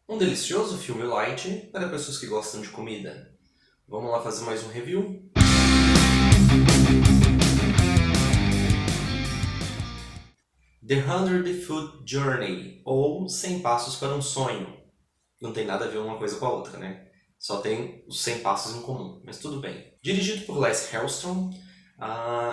Um delicioso filme light para pessoas que gostam de comida. Vamos lá fazer mais um review? The 100 Foot Journey, ou 100 Passos para um Sonho. Não tem nada a ver uma coisa com a outra, né? Só tem os 100 passos em comum, mas tudo bem. Dirigido por Les Hellstrom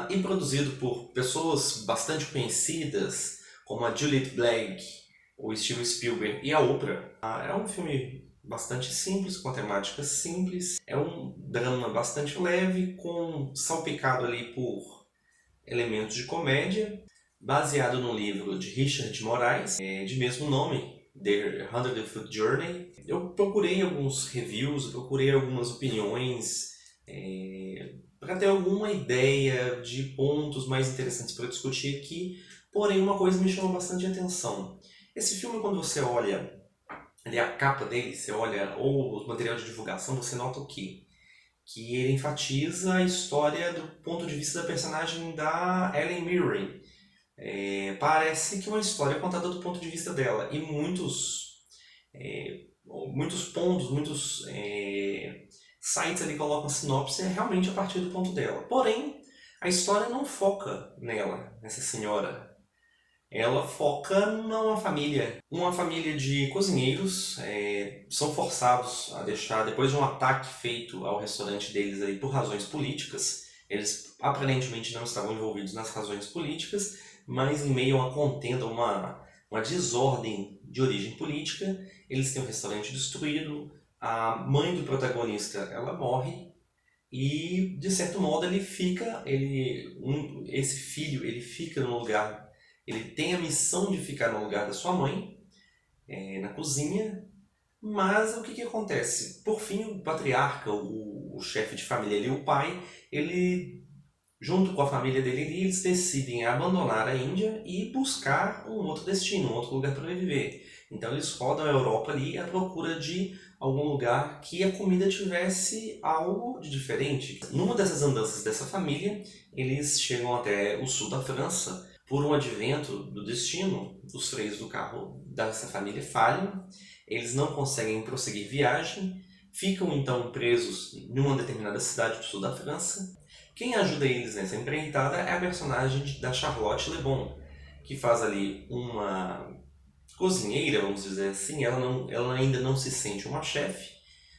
e produzido por pessoas bastante conhecidas, como a Juliette Blake, o Steven Spielberg e a Oprah. É um filme bastante simples, com temática simples. É um drama bastante leve, com salpicado ali por elementos de comédia, baseado no livro de Richard Morais, de mesmo nome, The 100 Foot Journey. Eu procurei alguns reviews, procurei algumas opiniões, para ter alguma ideia de pontos mais interessantes para discutir aqui, porém uma coisa me chamou bastante atenção. Esse filme, quando você olha ali a capa dele, você olha ou o material de divulgação, você nota o quê? Que ele enfatiza a história do ponto de vista da personagem da Ellen Mirren. Parece que é uma história contada do ponto de vista dela, e muitos pontos, muitos sites ali colocam a sinopse realmente a partir do ponto dela. Porém, a história não foca nela, nessa senhora. Ela foca numa família. Uma família de cozinheiros são forçados a deixar, depois de um ataque feito ao restaurante deles aí por razões políticas. Eles aparentemente não estavam envolvidos nas razões políticas, mas em meio a uma contenda, uma desordem de origem política, eles têm o restaurante destruído, a mãe do protagonista ela morre, e de certo modo esse filho ele fica no lugar, ele tem a missão de ficar no lugar da sua mãe, na cozinha. Mas o que acontece? Por fim, o patriarca, o chefe de família ali, o pai, ele, junto com a família dele, eles decidem abandonar a Índia e buscar um outro destino, um outro lugar para viver. Então eles rodam a Europa ali à procura de algum lugar que a comida tivesse algo de diferente. Numa dessas andanças dessa família, eles chegam até o sul da França. Por um advento do destino, os freios do carro dessa família falham, eles não conseguem prosseguir viagem, ficam então presos em uma determinada cidade do sul da França. Quem ajuda eles nessa empreitada é a personagem da Charlotte Le Bon, que faz ali uma cozinheira, vamos dizer assim. Ela ainda não se sente uma chefe,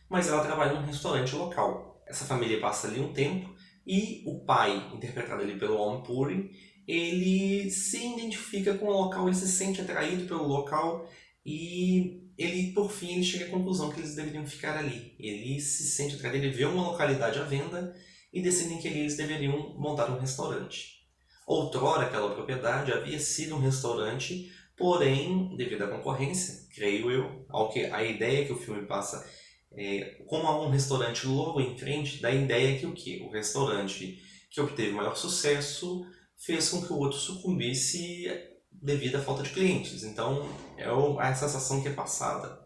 mas ela trabalha num restaurante local. Essa família passa ali um tempo e o pai, interpretado ali pelo Om Puri, ele se identifica com o local, ele se sente atraído pelo local e ele, por fim, ele chega à conclusão que eles deveriam ficar ali. Ele se sente atraído, ele vê uma localidade à venda e decidem que ali eles deveriam montar um restaurante. Outrora, aquela propriedade havia sido um restaurante, porém, devido à concorrência, creio eu, a ideia que o filme passa, como há um restaurante logo em frente, dá a ideia que o quê? O restaurante que obteve maior sucesso fez com que o outro sucumbisse devido à falta de clientes. Então, é a sensação que é passada.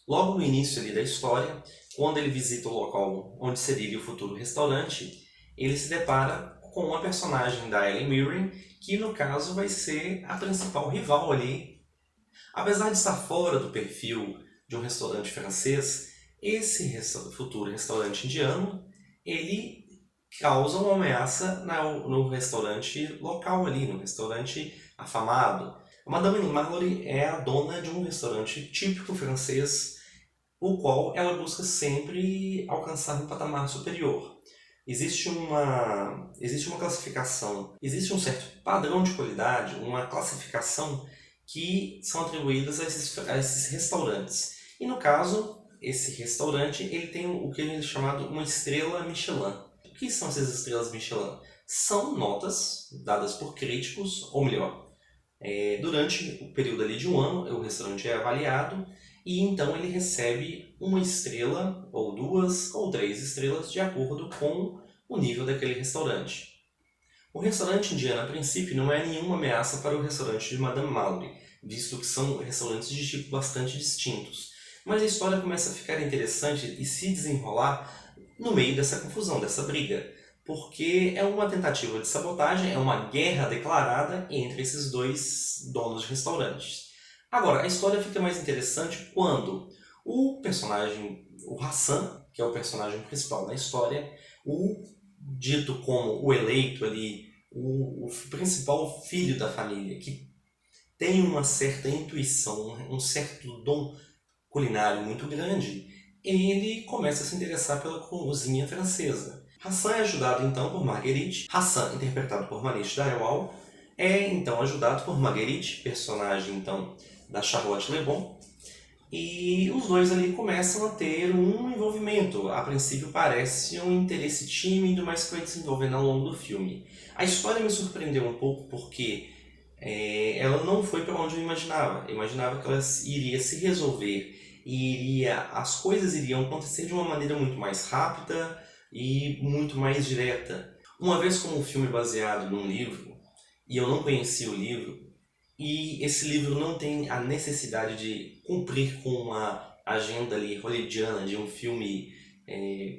Logo no início ali da história, quando ele visita o local onde seria o futuro restaurante, ele se depara com uma personagem da Ellen Mirren, que no caso vai ser a principal rival ali. Apesar de estar fora do perfil de um restaurante francês, esse futuro restaurante indiano, ele causa uma ameaça no restaurante local ali, no restaurante afamado. A Madame Mallory é a dona de um restaurante típico francês, o qual ela busca sempre alcançar um patamar superior. Existe uma classificação, existe um certo padrão de qualidade, uma classificação que são atribuídas a esses restaurantes. E no caso, esse restaurante ele tem o que é chamado uma estrela Michelin. O que são essas estrelas Michelin? São notas dadas por críticos, ou melhor, durante o período ali de um ano, o restaurante é avaliado e então ele recebe uma estrela, ou duas, ou três estrelas, de acordo com o nível daquele restaurante. O restaurante indiano, a princípio, não é nenhuma ameaça para o restaurante de Madame Mallory, visto que são restaurantes de tipo bastante distintos. Mas a história começa a ficar interessante e se desenrolar no meio dessa confusão, dessa briga, porque é uma tentativa de sabotagem, é uma guerra declarada entre esses dois donos de restaurantes. Agora, a história fica mais interessante quando O personagem, o Hassan, que é o personagem principal da história, o dito como o eleito ali, o principal filho da família, que tem uma certa intuição, um certo dom culinário muito grande, ele começa a se interessar pela cozinha francesa. Hassan é ajudado então por Marguerite. Hassan, interpretado por Manish Dayawal, é então ajudado por Marguerite, personagem então da Charlotte Le Bon, e os dois ali começam a ter um envolvimento. A princípio parece um interesse tímido, mas que vai desenvolvendo ao longo do filme. A história me surpreendeu um pouco porque ela não foi para onde eu imaginava. Eu imaginava que ela iria se resolver e as coisas iriam acontecer de uma maneira muito mais rápida e muito mais direta. Uma vez como um filme baseado num livro, e eu não conhecia o livro, e esse livro não tem a necessidade de cumprir com uma agenda ali hollywoodiana de um filme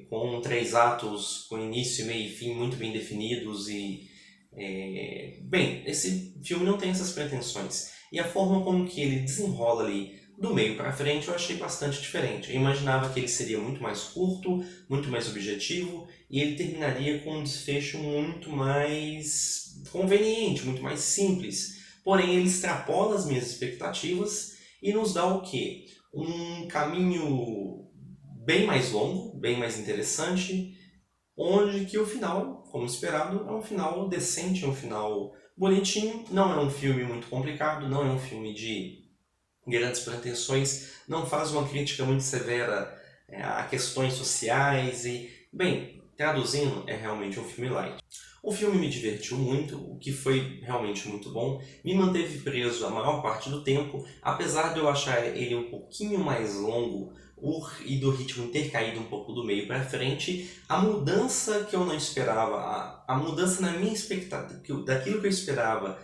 com 3 atos, com início, meio e fim muito bem definidos bem, esse filme não tem essas pretensões. E a forma como que ele desenrola ali do meio para frente eu achei bastante diferente. Eu imaginava que ele seria muito mais curto, muito mais objetivo e ele terminaria com um desfecho muito mais conveniente, muito mais simples. Porém, ele extrapola as minhas expectativas e nos dá o quê? Um caminho bem mais longo, bem mais interessante, onde que o final, como esperado, é um final decente, é um final bonitinho, não é um filme muito complicado, não é um filme de grandes pretensões, não faz uma crítica muito severa a questões sociais e, bem, traduzindo, é realmente um filme light. O filme me divertiu muito, o que foi realmente muito bom, me manteve preso a maior parte do tempo, apesar de eu achar ele um pouquinho mais longo e do ritmo ter caído um pouco do meio para frente, a mudança que eu não esperava, a mudança na minha expectativa, daquilo que eu esperava,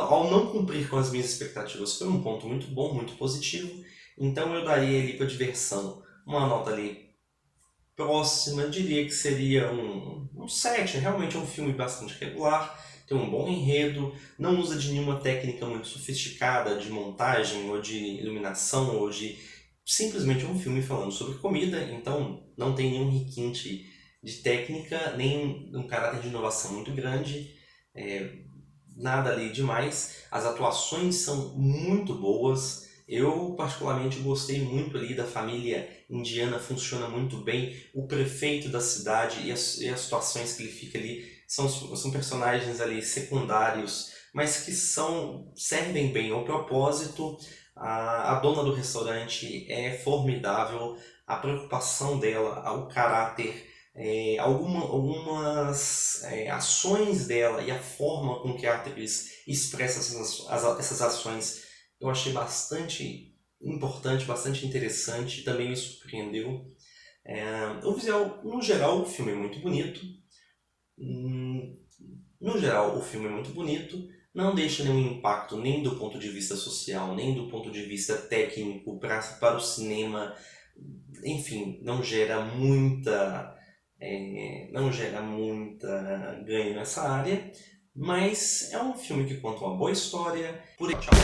ao não cumprir com as minhas expectativas, foi um ponto muito bom, muito positivo, então eu daria ali para diversão uma nota ali próxima, diria que seria um 7. Realmente é um filme bastante regular, tem um bom enredo, não usa de nenhuma técnica muito sofisticada de montagem ou de iluminação ou de simplesmente um filme falando sobre comida, então não tem nenhum requinte de técnica, nem um caráter de inovação muito grande, nada ali demais. As atuações são muito boas. Eu particularmente gostei muito ali da família indiana, funciona muito bem. O prefeito da cidade e as situações que ele fica ali são personagens ali secundários, mas que servem bem ao propósito. A dona do restaurante é formidável, a preocupação dela, o caráter, algumas ações dela e a forma com que a atriz expressa essas ações eu achei bastante importante, bastante interessante, também me surpreendeu. O visual, no geral, o filme é muito bonito. No geral, o filme é muito bonito, não deixa nenhum impacto nem do ponto de vista social, nem do ponto de vista técnico para o cinema. Enfim, não gera muita ganho nessa área, mas é um filme que conta uma boa história. Por aí, tchau.